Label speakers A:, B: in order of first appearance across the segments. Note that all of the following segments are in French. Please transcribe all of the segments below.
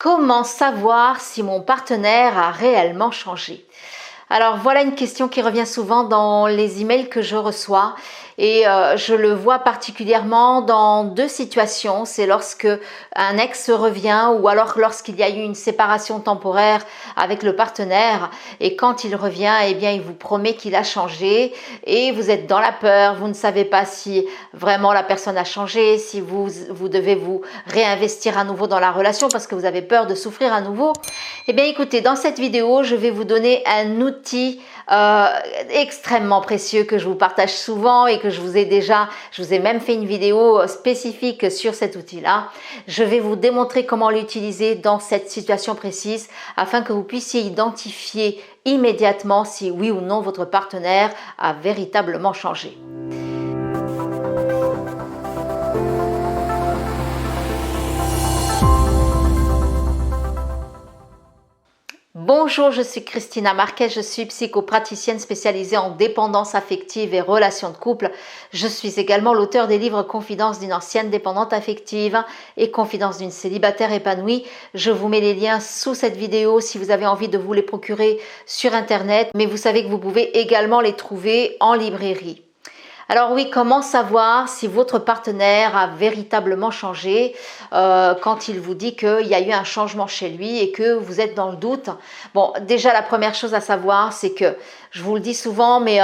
A: Comment savoir si mon partenaire a réellement changé? Alors voilà une question qui revient souvent dans les emails que je reçois et je le vois particulièrement dans deux situations. C'est lorsque un ex revient ou alors lorsqu'il y a eu une séparation temporaire avec le partenaire et quand il revient, eh bien il vous promet qu'il a changé et vous êtes dans la peur, vous ne savez pas si vraiment la personne a changé, si vous devez vous réinvestir à nouveau dans la relation parce que vous avez peur de souffrir à nouveau. Eh bien écoutez, dans cette vidéo, je vais vous donner un outil extrêmement précieux que je vous partage souvent et que je vous ai même fait une vidéo spécifique sur cet outil-là. Je vais vous démontrer comment l'utiliser dans cette situation précise afin que vous puissiez identifier immédiatement si oui ou non votre partenaire a véritablement changé. Bonjour, je suis Christina Marquez, je suis psychopraticienne spécialisée en dépendance affective et relations de couple. Je suis également l'auteur des livres Confidences d'une ancienne dépendante affective et Confidences d'une célibataire épanouie. Je vous mets les liens sous cette vidéo si vous avez envie de vous les procurer sur internet, mais vous savez que vous pouvez également les trouver en librairie. Alors oui, comment savoir si votre partenaire a véritablement changé quand il vous dit qu'il y a eu un changement chez lui et que vous êtes dans le doute? Bon, déjà la première chose à savoir, c'est que, je vous le dis souvent, mais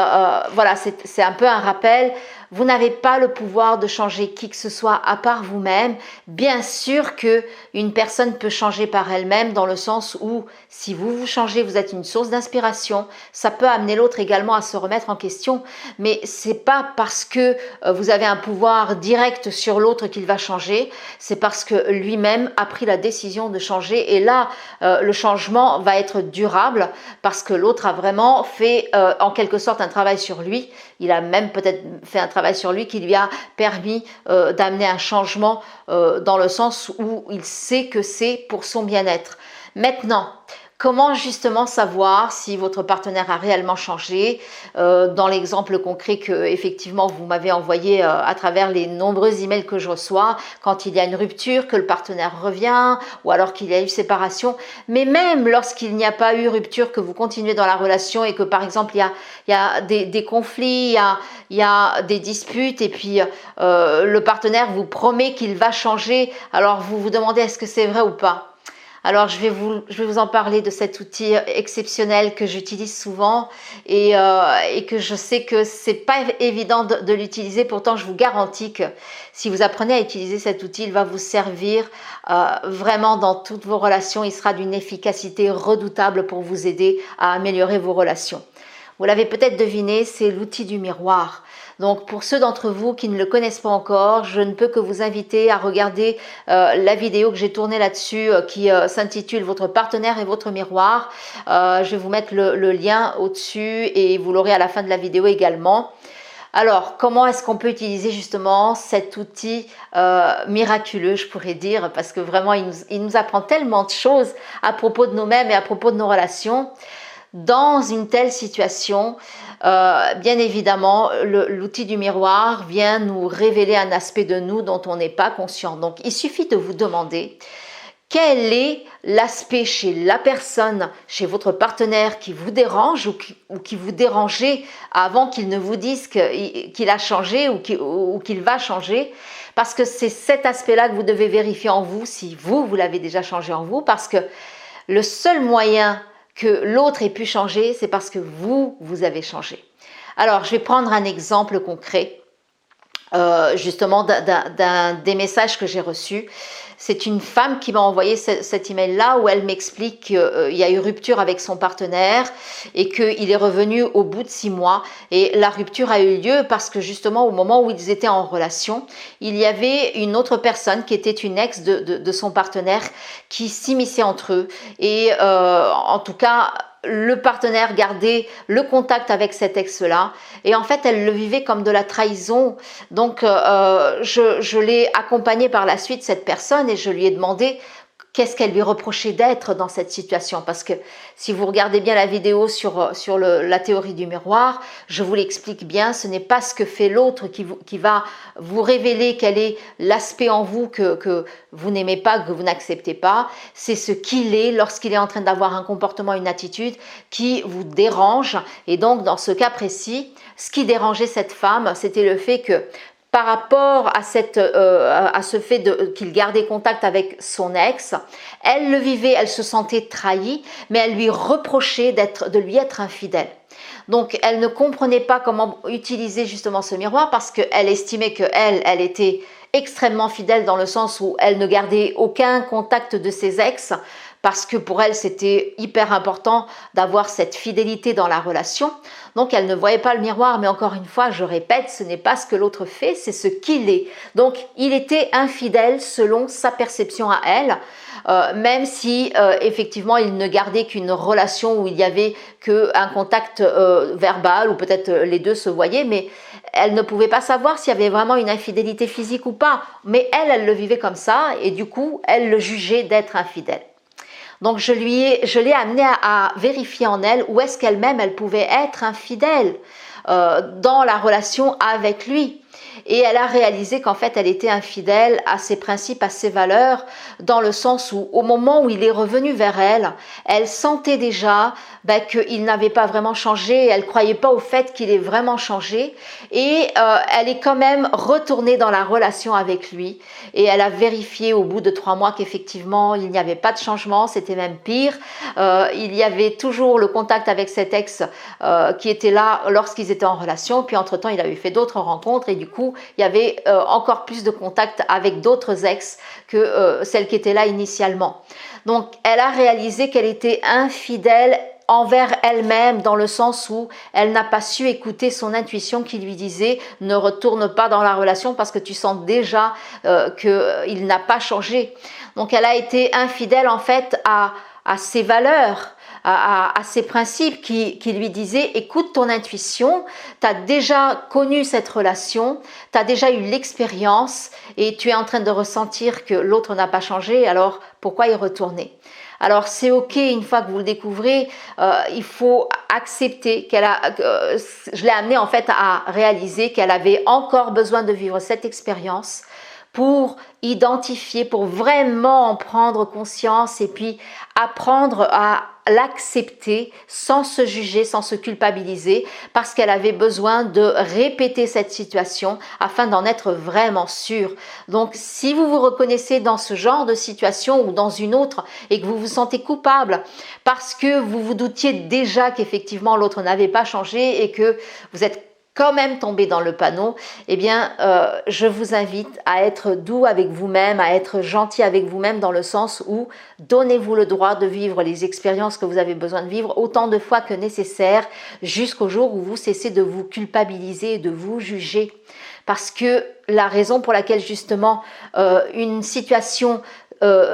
A: voilà, c'est un peu un rappel, vous n'avez pas le pouvoir de changer qui que ce soit à part vous-même. Bien sûr qu'une personne peut changer par elle-même dans le sens où si vous changez, vous êtes une source d'inspiration, ça peut amener l'autre également à se remettre en question, mais c'est pas parce que vous avez un pouvoir direct sur l'autre qu'il va changer, c'est parce que lui-même a pris la décision de changer et là, le changement va être durable parce que l'autre a vraiment fait en quelque sorte un travail sur lui. Il a même peut-être fait un travail sur lui qui lui a permis d'amener un changement dans le sens où il sait que c'est pour son bien-être. Maintenant, comment justement savoir si votre partenaire a réellement changé? Dans l'exemple concret que effectivement vous m'avez envoyé à travers les nombreux emails que je reçois, quand il y a une rupture, que le partenaire revient, ou alors qu'il y a eu séparation, mais même lorsqu'il n'y a pas eu rupture, que vous continuez dans la relation et que par exemple il y a des conflits, il y a des disputes et puis le partenaire vous promet qu'il va changer, alors vous vous demandez est-ce que c'est vrai ou pas? Alors je vais vous en parler de cet outil exceptionnel que j'utilise souvent et que je sais que c'est pas évident de l'utiliser. Pourtant, je vous garantis que si vous apprenez à utiliser cet outil, il va vous servir vraiment dans toutes vos relations. Il sera d'une efficacité redoutable pour vous aider à améliorer vos relations. Vous l'avez peut-être deviné, c'est l'outil du miroir. Donc pour ceux d'entre vous qui ne le connaissent pas encore, je ne peux que vous inviter à regarder la vidéo que j'ai tournée là-dessus qui s'intitule Votre partenaire et votre miroir. Je vais vous mettre le lien au-dessus et vous l'aurez à la fin de la vidéo également. Alors, comment est-ce qu'on peut utiliser justement cet outil miraculeux, je pourrais dire, parce que vraiment il nous apprend tellement de choses à propos de nous-mêmes et à propos de nos relations. Dans une telle situation, bien évidemment, l'outil du miroir vient nous révéler un aspect de nous dont on n'est pas conscient. Donc, il suffit de vous demander quel est l'aspect chez la personne, chez votre partenaire qui vous dérange ou qui vous dérangeait avant qu'il ne vous dise qu'il a changé ou qu'il va changer. Parce que c'est cet aspect-là que vous devez vérifier en vous si vous l'avez déjà changé en vous. Parce que le seul moyen que l'autre ait pu changer, c'est parce que vous avez changé. Alors, je vais prendre un exemple concret, justement, d'un des messages que j'ai reçus. C'est une femme qui m'a envoyé cet email-là où elle m'explique qu'il y a eu rupture avec son partenaire et qu'il est revenu au bout de 6 mois. Et la rupture a eu lieu parce que justement au moment où ils étaient en relation, il y avait une autre personne qui était une ex de son partenaire qui s'immisçait entre eux. Et en tout cas, le partenaire gardait le contact avec cet ex-là et en fait elle le vivait comme de la trahison. Donc je l'ai accompagnée par la suite, cette personne, et je lui ai demandé qu'est-ce qu'elle lui reprochait d'être dans cette situation. Parce que si vous regardez bien la vidéo sur la théorie du miroir, je vous l'explique bien, ce n'est pas ce que fait l'autre qui va vous révéler quel est l'aspect en vous que vous n'aimez pas, que vous n'acceptez pas. C'est ce qu'il est lorsqu'il est en train d'avoir un comportement, une attitude qui vous dérange. Et donc, dans ce cas précis, ce qui dérangeait cette femme, c'était le fait que par rapport à ce fait qu'il gardait contact avec son ex, elle le vivait, elle se sentait trahie, mais elle lui reprochait de lui être infidèle. Donc elle ne comprenait pas comment utiliser justement ce miroir parce qu'elle estimait qu'elle était extrêmement fidèle dans le sens où elle ne gardait aucun contact de ses ex, parce que pour elle c'était hyper important d'avoir cette fidélité dans la relation. Donc elle ne voyait pas le miroir, mais encore une fois je répète, ce n'est pas ce que l'autre fait, c'est ce qu'il est. Donc il était infidèle selon sa perception à elle, même si effectivement il ne gardait qu'une relation où il n'y avait qu'un contact verbal, ou peut-être les deux se voyaient, mais elle ne pouvait pas savoir s'il y avait vraiment une infidélité physique ou pas. Mais elle le vivait comme ça, et du coup elle le jugeait d'être infidèle. Donc je l'ai amenée à vérifier en elle où est-ce qu'elle-même elle pouvait être infidèle dans la relation avec lui. Et elle a réalisé qu'en fait elle était infidèle à ses principes, à ses valeurs, dans le sens où au moment où il est revenu vers elle, elle sentait déjà qu'il n'avait pas vraiment changé, elle ne croyait pas au fait qu'il ait vraiment changé, et elle est quand même retournée dans la relation avec lui, et elle a vérifié au bout de 3 mois qu'effectivement il n'y avait pas de changement, c'était même pire, il y avait toujours le contact avec cet ex qui était là lorsqu'ils étaient en relation, puis entre temps il avait fait d'autres rencontres, et du coup il y avait encore plus de contact avec d'autres ex que celle qui était là initialement. Donc elle a réalisé qu'elle était infidèle envers elle-même, dans le sens où elle n'a pas su écouter son intuition qui lui disait ne retourne pas dans la relation parce que tu sens déjà qu'il n'a pas changé. Donc elle a été infidèle en fait à ses valeurs, à ses principes qui lui disaient écoute ton intuition, tu as déjà connu cette relation, tu as déjà eu l'expérience et tu es en train de ressentir que l'autre n'a pas changé, alors pourquoi y retourner? Alors c'est ok, une fois que vous le découvrez, il faut accepter je l'ai amenée en fait à réaliser qu'elle avait encore besoin de vivre cette expérience pour identifier, pour vraiment en prendre conscience et puis apprendre à l'accepter sans se juger, sans se culpabiliser, parce qu'elle avait besoin de répéter cette situation afin d'en être vraiment sûre. Donc si vous vous reconnaissez dans ce genre de situation ou dans une autre et que vous vous sentez coupable parce que vous vous doutiez déjà qu'effectivement l'autre n'avait pas changé et que vous êtes quand même tombé dans le panneau, eh bien, je vous invite à être doux avec vous-même, à être gentil avec vous-même dans le sens où donnez-vous le droit de vivre les expériences que vous avez besoin de vivre autant de fois que nécessaire jusqu'au jour où vous cessez de vous culpabiliser et de vous juger. Parce que la raison pour laquelle justement une situation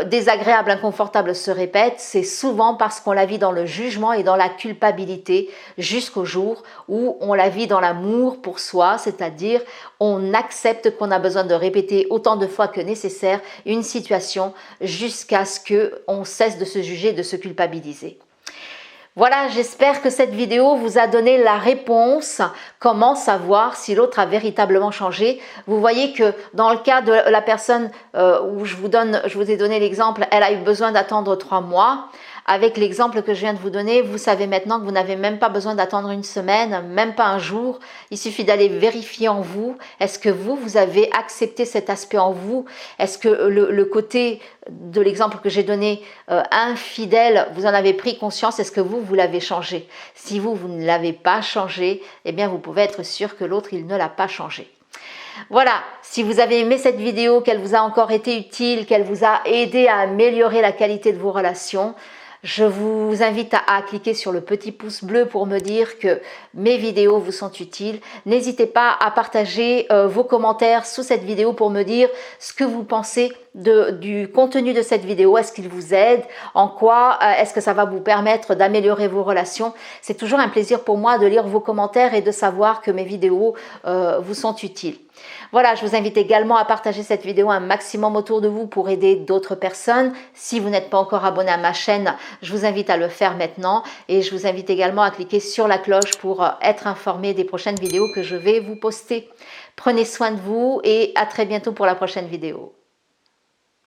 A: désagréable, inconfortable se répète, c'est souvent parce qu'on la vit dans le jugement et dans la culpabilité jusqu'au jour où on la vit dans l'amour pour soi, c'est-à-dire on accepte qu'on a besoin de répéter autant de fois que nécessaire une situation jusqu'à ce qu'on cesse de se juger, de se culpabiliser. Voilà, j'espère que cette vidéo vous a donné la réponse. Comment savoir si l'autre a véritablement changé? Vous voyez que dans le cas de la personne où je vous ai donné l'exemple, elle a eu besoin d'attendre 3 mois. Avec l'exemple que je viens de vous donner, vous savez maintenant que vous n'avez même pas besoin d'attendre une semaine, même pas un jour. Il suffit d'aller vérifier en vous. Est-ce que vous avez accepté cet aspect en vous? Est-ce que le côté de l'exemple que j'ai donné, infidèle, vous en avez pris conscience? Est-ce que vous l'avez changé? Si vous ne l'avez pas changé, eh bien vous pouvez être sûr que l'autre, il ne l'a pas changé. Voilà, si vous avez aimé cette vidéo, qu'elle vous a encore été utile, qu'elle vous a aidé à améliorer la qualité de vos relations, je vous invite à cliquer sur le petit pouce bleu pour me dire que mes vidéos vous sont utiles. N'hésitez pas à partager vos commentaires sous cette vidéo pour me dire ce que vous pensez du contenu de cette vidéo. Est-ce qu'il vous aide? En quoi est-ce que ça va vous permettre d'améliorer vos relations? C'est toujours un plaisir pour moi de lire vos commentaires et de savoir que mes vidéos vous sont utiles. Voilà, je vous invite également à partager cette vidéo un maximum autour de vous pour aider d'autres personnes. Si vous n'êtes pas encore abonné à ma chaîne, je vous invite à le faire maintenant et je vous invite également à cliquer sur la cloche pour être informé des prochaines vidéos que je vais vous poster. Prenez soin de vous et à très bientôt pour la prochaine vidéo.